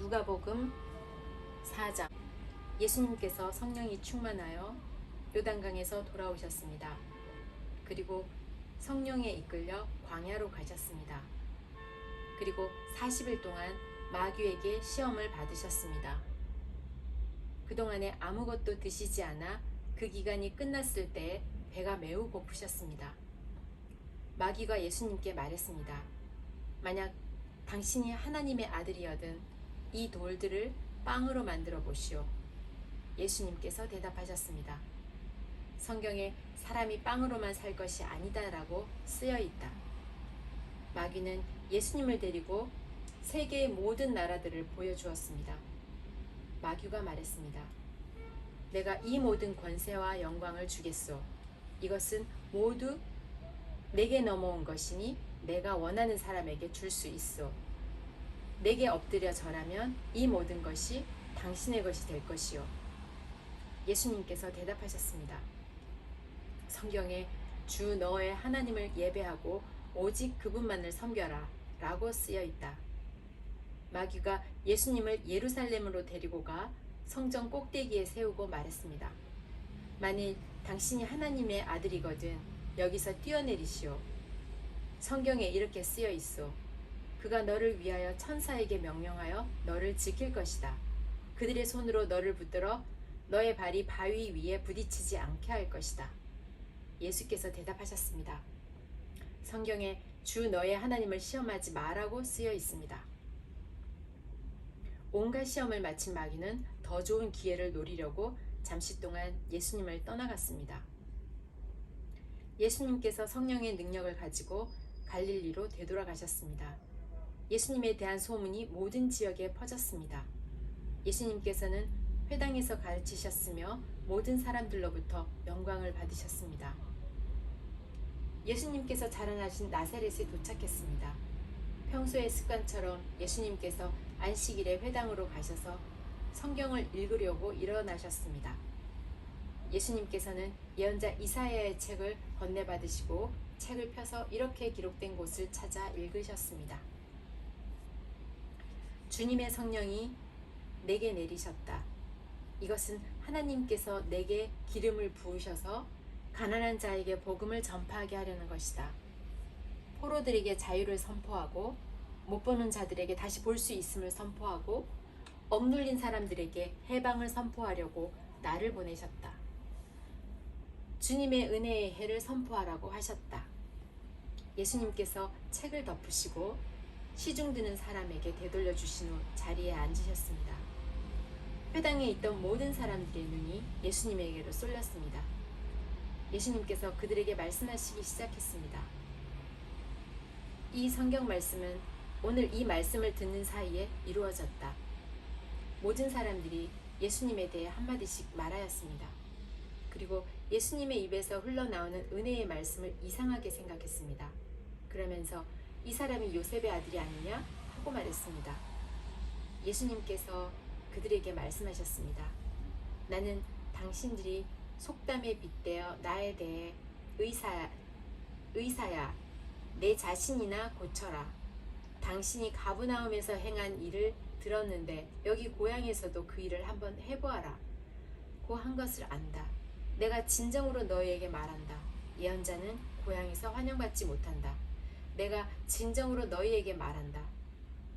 누가복음 4장. 예수님께서 성령이 충만하여 요단강에서 돌아오셨습니다. 그리고 성령에 이끌려 광야로 가셨습니다. 그리고 40일 동안 마귀에게 시험을 받으셨습니다. 그동안에 아무것도 드시지 않아 그 기간이 끝났을 때 배가 매우 고프셨습니다. 마귀가 예수님께 말했습니다. 만약 당신이 하나님의 아들이여든 이 돌들을 빵으로 만들어 보시오. 예수님께서 대답하셨습니다. 성경에 사람이 빵으로만 살 것이 아니다라고 쓰여 있다. 마귀는 예수님을 데리고 세계의 모든 나라들을 보여주었습니다. 마귀가 말했습니다. 내가 이 모든 권세와 영광을 주겠소. 이것은 모두 내게 넘어온 것이니 내가 원하는 사람에게 줄 수 있소. 내게 엎드려 절하면 이 모든 것이 당신의 것이 될 것이요. 예수님께서 대답하셨습니다. 성경에 주 너의 하나님을 예배하고 오직 그분만을 섬겨라 라고 쓰여 있다. 마귀가 예수님을 예루살렘으로 데리고 가 성전 꼭대기에 세우고 말했습니다. 만일 당신이 하나님의 아들이거든 여기서 뛰어내리시오. 성경에 이렇게 쓰여 있소. 그가 너를 위하여 천사에게 명령하여 너를 지킬 것이다. 그들의 손으로 너를 붙들어 너의 발이 바위 위에 부딪히지 않게 할 것이다. 예수께서 대답하셨습니다. 성경에 주 너의 하나님을 시험하지 마라고 쓰여 있습니다. 온갖 시험을 마친 마귀는 더 좋은 기회를 노리려고 잠시 동안 예수님을 떠나갔습니다. 예수님께서 성령의 능력을 가지고 갈릴리로 되돌아가셨습니다. 예수님에 대한 소문이 모든 지역에 퍼졌습니다. 예수님께서는 회당에서 가르치셨으며 모든 사람들로부터 영광을 받으셨습니다. 예수님께서 자라나신 나사렛에 도착했습니다. 평소의 습관처럼 예수님께서 안식일에 회당으로 가셔서 성경을 읽으려고 일어나셨습니다. 예수님께서는 예언자 이사야의 책을 건네받으시고 책을 펴서 이렇게 기록된 곳을 찾아 읽으셨습니다. 주님의 성령이 내게 내리셨다. 이것은 하나님께서 내게 기름을 부으셔서 가난한 자에게 복음을 전파하게 하려는 것이다. 포로들에게 자유를 선포하고 못 보는 자들에게 다시 볼 수 있음을 선포하고 억눌린 사람들에게 해방을 선포하려고 나를 보내셨다. 주님의 은혜의 해를 선포하라고 하셨다. 예수님께서 책을 덮으시고 시중 드는 사람에게 되돌려 주신 후 자리에 앉으셨습니다. 회당에 있던 모든 사람들의 눈이 예수님에게로 쏠렸습니다. 예수님께서 그들에게 말씀하시기 시작했습니다. 이 성경 말씀은 오늘 이 말씀을 듣는 사이에 이루어졌다. 모든 사람들이 예수님에 대해 한마디씩 말하였습니다. 그리고 예수님의 입에서 흘러나오는 은혜의 말씀을 이상하게 생각했습니다. 그러면서 이 사람이 요셉의 아들이 아니냐 하고 말했습니다. 예수님께서 그들에게 말씀하셨습니다. 나는 당신들이 속담에 빗대어 나에 대해 의사야 내 자신이나 고쳐라. 당신이 가브나움에서 행한 일을 들었는데 여기 고향에서도 그 일을 한번 해보아라. 고 한 것을 안다. 내가 진정으로 너희에게 말한다. 예언자는 고향에서 환영받지 못한다. 내가 진정으로 너희에게 말한다.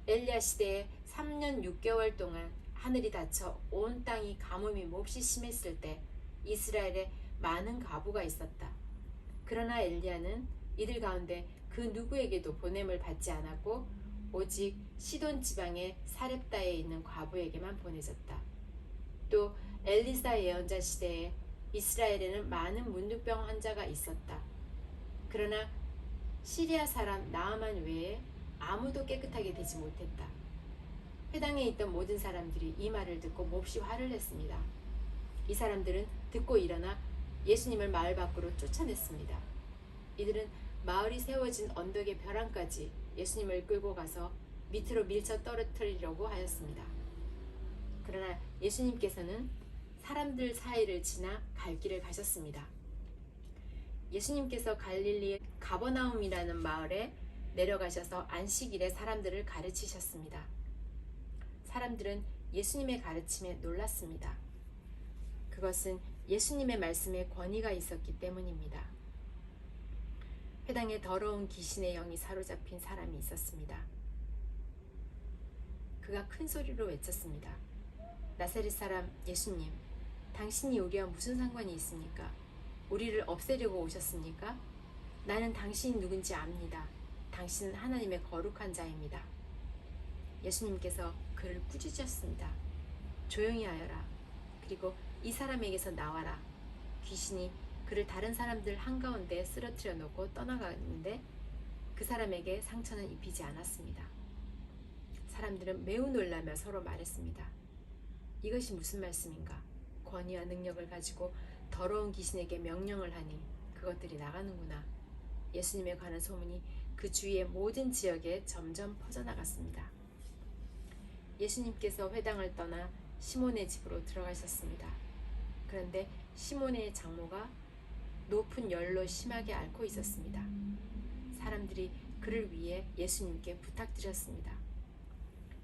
엘리야 시대에 3년 6개월 동안 하늘이 닫혀 온 땅이 가뭄이 몹시 심했을 때 이스라엘에 많은 과부가 있었다. 그러나 엘리야는 이들 가운데 그 누구에게도 보냄을 받지 않았고 오직 시돈 지방의 사렙다에 있는 과부에게만 보내졌다. 또 엘리사 예언자 시대에 이스라엘에는 많은 문둥병 환자가 있었다. 그러나 시리아 사람 나아만 외에 아무도 깨끗하게 되지 못했다. 회당에 있던 모든 사람들이 이 말을 듣고 몹시 화를 냈습니다. 이 사람들은 듣고 일어나 예수님을 마을 밖으로 쫓아냈습니다. 이들은 마을이 세워진 언덕의 벼랑까지 예수님을 끌고 가서 밑으로 밀쳐 떨어뜨리려고 하였습니다. 그러나 예수님께서는 사람들 사이를 지나 갈 길을 가셨습니다. 예수님께서 갈릴리의 가버나움이라는 마을에 내려가셔서 안식일에 사람들을 가르치셨습니다. 사람들은 예수님의 가르침에 놀랐습니다. 그것은 예수님의 말씀에 권위가 있었기 때문입니다. 회당에 더러운 귀신의 영이 사로잡힌 사람이 있었습니다. 그가 큰 소리로 외쳤습니다. 나사렛 사람 예수님, 당신이 우리와 무슨 상관이 있습니까? 우리를 없애려고 오셨습니까? 나는 당신이 누군지 압니다. 당신은 하나님의 거룩한 자입니다. 예수님께서 그를 꾸짖으셨습니다. 조용히 하여라. 그리고 이 사람에게서 나와라. 귀신이 그를 다른 사람들 한가운데 쓰러뜨려 놓고 떠나가는데 그 사람에게 상처는 입히지 않았습니다. 사람들은 매우 놀라며 서로 말했습니다. 이것이 무슨 말씀인가? 권위와 능력을 가지고 더러운 귀신에게 명령을 하니 그것들이 나가는구나. 예수님에 관한 소문이 그 주위의 모든 지역에 점점 퍼져나갔습니다. 예수님께서 회당을 떠나 시몬의 집으로 들어가셨습니다. 그런데 시몬의 장모가 높은 열로 심하게 앓고 있었습니다. 사람들이 그를 위해 예수님께 부탁드렸습니다.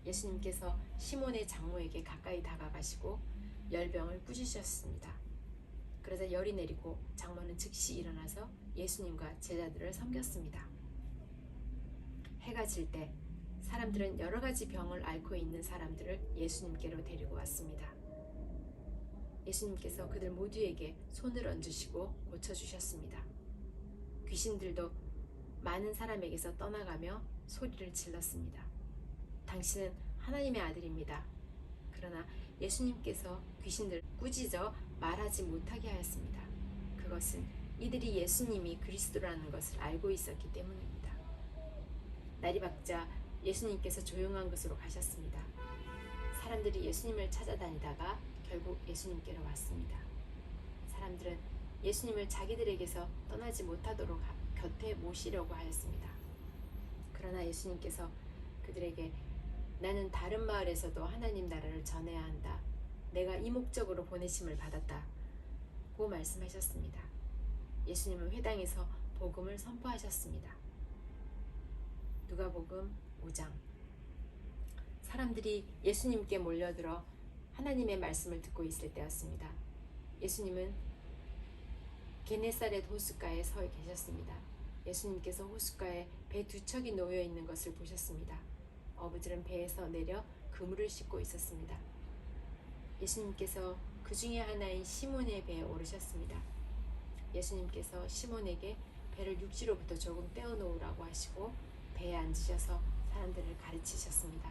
예수님께서 시몬의 장모에게 가까이 다가가시고 열병을 꾸짖으셨습니다. 그러자 열이 내리고 장모는 즉시 일어나서 예수님과 제자들을 섬겼습니다. 해가 질 때 사람들은 여러 가지 병을 앓고 있는 사람들을 예수님께로 데리고 왔습니다. 예수님께서 그들 모두에게 손을 얹으시고 고쳐주셨습니다. 귀신들도 많은 사람에게서 떠나가며 소리를 질렀습니다. 당신은 하나님의 아들입니다. 그러나 예수님께서 귀신들을 꾸짖어 말하지 못하게 하였습니다. 그것은 이들이 예수님이 그리스도라는 것을 알고 있었기 때문입니다. 날이 밝자 예수님께서 조용한 곳으로 가셨습니다. 사람들이 예수님을 찾아다니다가 결국 예수님께로 왔습니다. 사람들은 예수님을 자기들에게서 떠나지 못하도록 곁에 모시려고 하였습니다. 그러나 예수님께서 그들에게 나는 다른 마을에서도 하나님 나라를 전해야 한다. 내가 이 목적으로 보내심을 받았다. 고 말씀하셨습니다. 예수님은 회당에서 복음을 선포하셨습니다. 누가복음 5장. 사람들이 예수님께 몰려들어 하나님의 말씀을 듣고 있을 때였습니다. 예수님은 게네사렛 호숫가에 서 계셨습니다. 예수님께서 호숫가에 배 두 척이 놓여 있는 것을 보셨습니다. 어부들은 배에서 내려 그물을 싣고 있었습니다. 예수님께서 그 중에 하나인 시몬의 배에 오르셨습니다. 예수님께서 시몬에게 배를 육지로부터 조금 떼어놓으라고 하시고 배에 앉으셔서 사람들을 가르치셨습니다.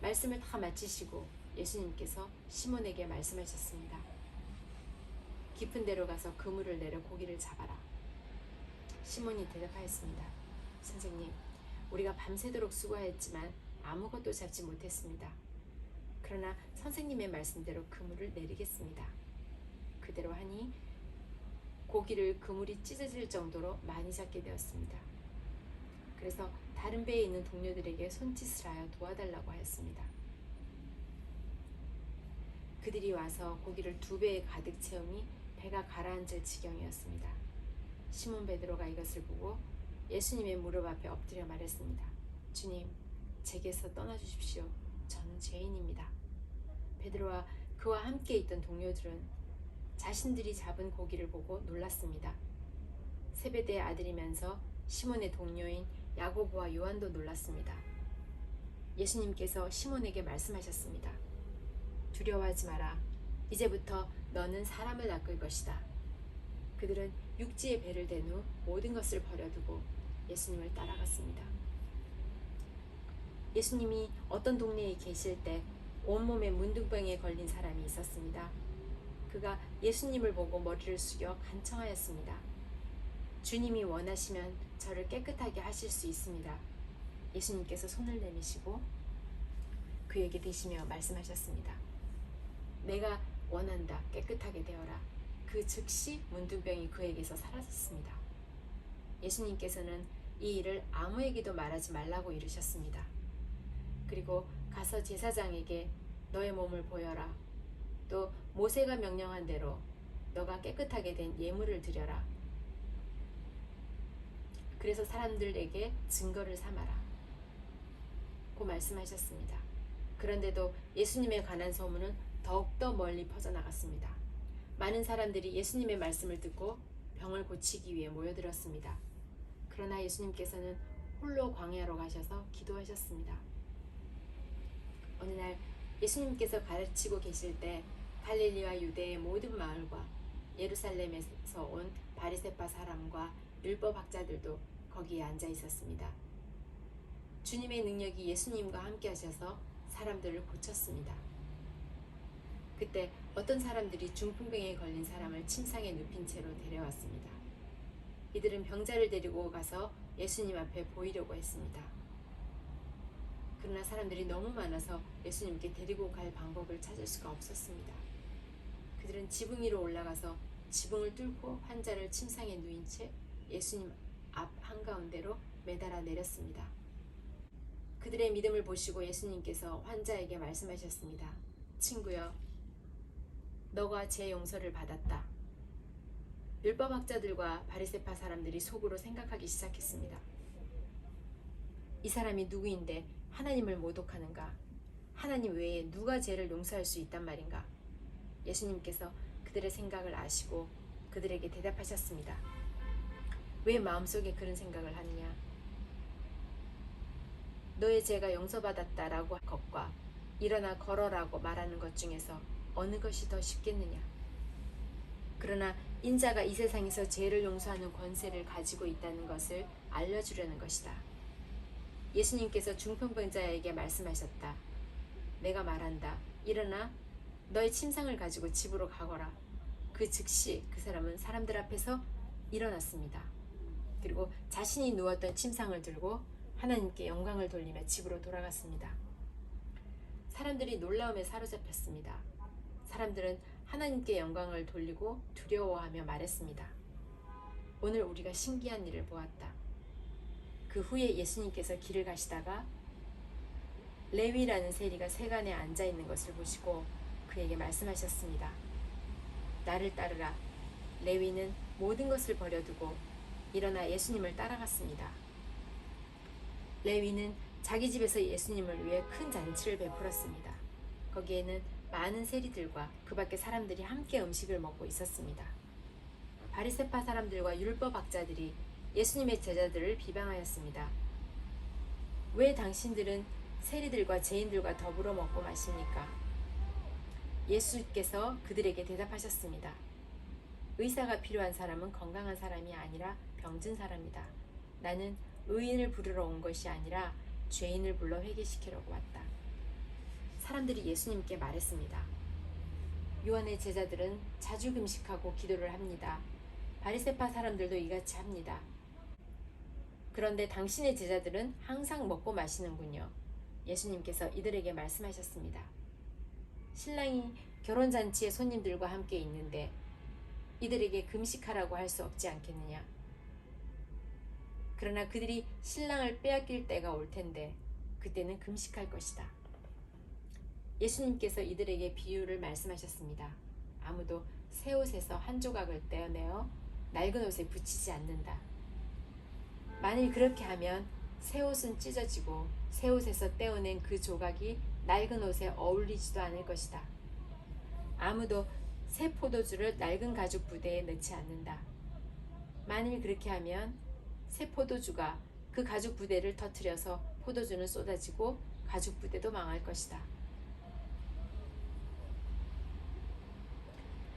말씀을 다 마치시고 예수님께서 시몬에게 말씀하셨습니다. 깊은 데로 가서 그물을 내려 고기를 잡아라. 시몬이 대답하였습니다. 선생님, 우리가 밤새도록 수고하였지만 아무것도 잡지 못했습니다. 그러나 선생님의 말씀대로 그물을 내리겠습니다. 그대로 하니 고기를 그물이 찢어질 정도로 많이 잡게 되었습니다. 그래서 다른 배에 있는 동료들에게 손짓을 하여 도와달라고 하였습니다. 그들이 와서 고기를 2배에 가득 채우니 배가 가라앉을 지경이었습니다. 시몬 베드로가 이것을 보고 예수님의 무릎 앞에 엎드려 말했습니다. 주님, 제게서 떠나주십시오. 저는 죄인입니다. 베드로와 그와 함께 있던 동료들은 자신들이 잡은 고기를 보고 놀랐습니다. 세베대의 아들이면서 시몬의 동료인 야고보와 요한도 놀랐습니다. 예수님께서 시몬에게 말씀하셨습니다. 두려워하지 마라. 이제부터 너는 사람을 낚을 것이다. 그들은 육지에 배를 댄 후 모든 것을 버려두고 예수님을 따라갔습니다. 예수님이 어떤 동네에 계실 때 온몸에 문둥병에 걸린 사람이 있었습니다. 그가 예수님을 보고 머리를 숙여 간청하였습니다. 주님이 원하시면 저를 깨끗하게 하실 수 있습니다. 예수님께서 손을 내미시고 그에게 대시며 말씀하셨습니다. 내가 원한다. 깨끗하게 되어라. 그 즉시 문둥병이 그에게서 사라졌습니다. 예수님께서는 이 일을 아무에게도 말하지 말라고 이르셨습니다. 그리고 가서 제사장에게 너의 몸을 보여라. 또 모세가 명령한 대로 너가 깨끗하게 된 예물을 드려라. 그래서 사람들에게 증거를 삼아라. 고 말씀하셨습니다. 그런데도 예수님에 관한 소문은 더욱더 멀리 퍼져나갔습니다. 많은 사람들이 예수님의 말씀을 듣고 병을 고치기 위해 모여들었습니다. 그러나 예수님께서는 홀로 광야로 가셔서 기도하셨습니다. 어느 날 예수님께서 가르치고 계실 때 갈릴리와 유대의 모든 마을과 예루살렘에서 온 바리새파 사람과 율법학자들도 거기에 앉아 있었습니다. 주님의 능력이 예수님과 함께 하셔서 사람들을 고쳤습니다. 그때 어떤 사람들이 중풍병에 걸린 사람을 침상에 눕힌 채로 데려왔습니다. 이들은 병자를 데리고 가서 예수님 앞에 보이려고 했습니다. 그러나 사람들이 너무 많아서 예수님께 데리고 갈 방법을 찾을 수가 없었습니다. 그들은 지붕 위로 올라가서 지붕을 뚫고 환자를 침상에 누인 채 예수님 앞 한가운데로 매달아 내렸습니다. 그들의 믿음을 보시고 예수님께서 환자에게 말씀하셨습니다. 친구여, 너가 제 용서를 받았다. 율법학자들과 바리새파 사람들이 속으로 생각하기 시작했습니다. 이 사람이 누구인데 하나님을 모독하는가? 하나님 외에 누가 죄를 용서할 수 있단 말인가? 예수님께서 그들의 생각을 아시고 그들에게 대답하셨습니다. 왜 마음속에 그런 생각을 하느냐? 너의 죄가 용서받았다라고 한 것과 일어나 걸어라고 말하는 것 중에서 어느 것이 더 쉽겠느냐? 그러나 인자가 이 세상에서 죄를 용서하는 권세를 가지고 있다는 것을 알려주려는 것이다. 예수님께서 중풍병자에게 말씀하셨다. 내가 말한다. 일어나 너의 침상을 가지고 집으로 가거라. 그 즉시 그 사람은 사람들 앞에서 일어났습니다. 그리고 자신이 누웠던 침상을 들고 하나님께 영광을 돌리며 집으로 돌아갔습니다. 사람들이 놀라움에 사로잡혔습니다. 사람들은 하나님께 영광을 돌리고 두려워하며 말했습니다. 오늘 우리가 신기한 일을 보았다. 그 후에 예수님께서 길을 가시다가 레위라는 세리가 세간에 앉아 있는 것을 보시고 그에게 말씀하셨습니다. 나를 따르라. 레위는 모든 것을 버려두고 일어나 예수님을 따라갔습니다. 레위는 자기 집에서 예수님을 위해 큰 잔치를 베풀었습니다. 거기에는 많은 세리들과 그 밖에 사람들이 함께 음식을 먹고 있었습니다. 바리새파 사람들과 율법학자들이 예수님의 제자들을 비방하였습니다. 왜 당신들은 세리들과 죄인들과 더불어 먹고 마십니까? 예수께서 그들에게 대답하셨습니다. 의사가 필요한 사람은 건강한 사람이 아니라 병든 사람이다. 나는 의인을 부르러 온 것이 아니라 죄인을 불러 회개시키려고 왔다. 사람들이 예수님께 말했습니다. 요한의 제자들은 자주 금식하고 기도를 합니다. 바리새파 사람들도 이같이 합니다. 그런데 당신의 제자들은 항상 먹고 마시는군요. 예수님께서 이들에게 말씀하셨습니다. 신랑이 결혼잔치에 손님들과 함께 있는데 이들에게 금식하라고 할 수 없지 않겠느냐? 그러나 그들이 신랑을 빼앗길 때가 올 텐데 그때는 금식할 것이다. 예수님께서 이들에게 비유를 말씀하셨습니다. 아무도 새 옷에서 한 조각을 떼어내어 낡은 옷에 붙이지 않는다. 만일 그렇게 하면 새 옷은 찢어지고 새 옷에서 떼어낸 그 조각이 낡은 옷에 어울리지도 않을 것이다. 아무도 새 포도주를 낡은 가죽 부대에 넣지 않는다. 만일 그렇게 하면 새 포도주가 그 가죽 부대를 터뜨려서 포도주는 쏟아지고 가죽 부대도 망할 것이다.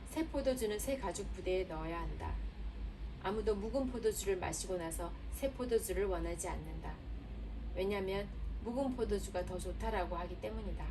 새 포도주는 새 가죽 부대에 넣어야 한다. 아무도 묵은 포도주를 마시고 나서 새 포도주를 원하지 않는다. 왜냐하면 묵은 포도주가 더 좋다라고 하기 때문이다.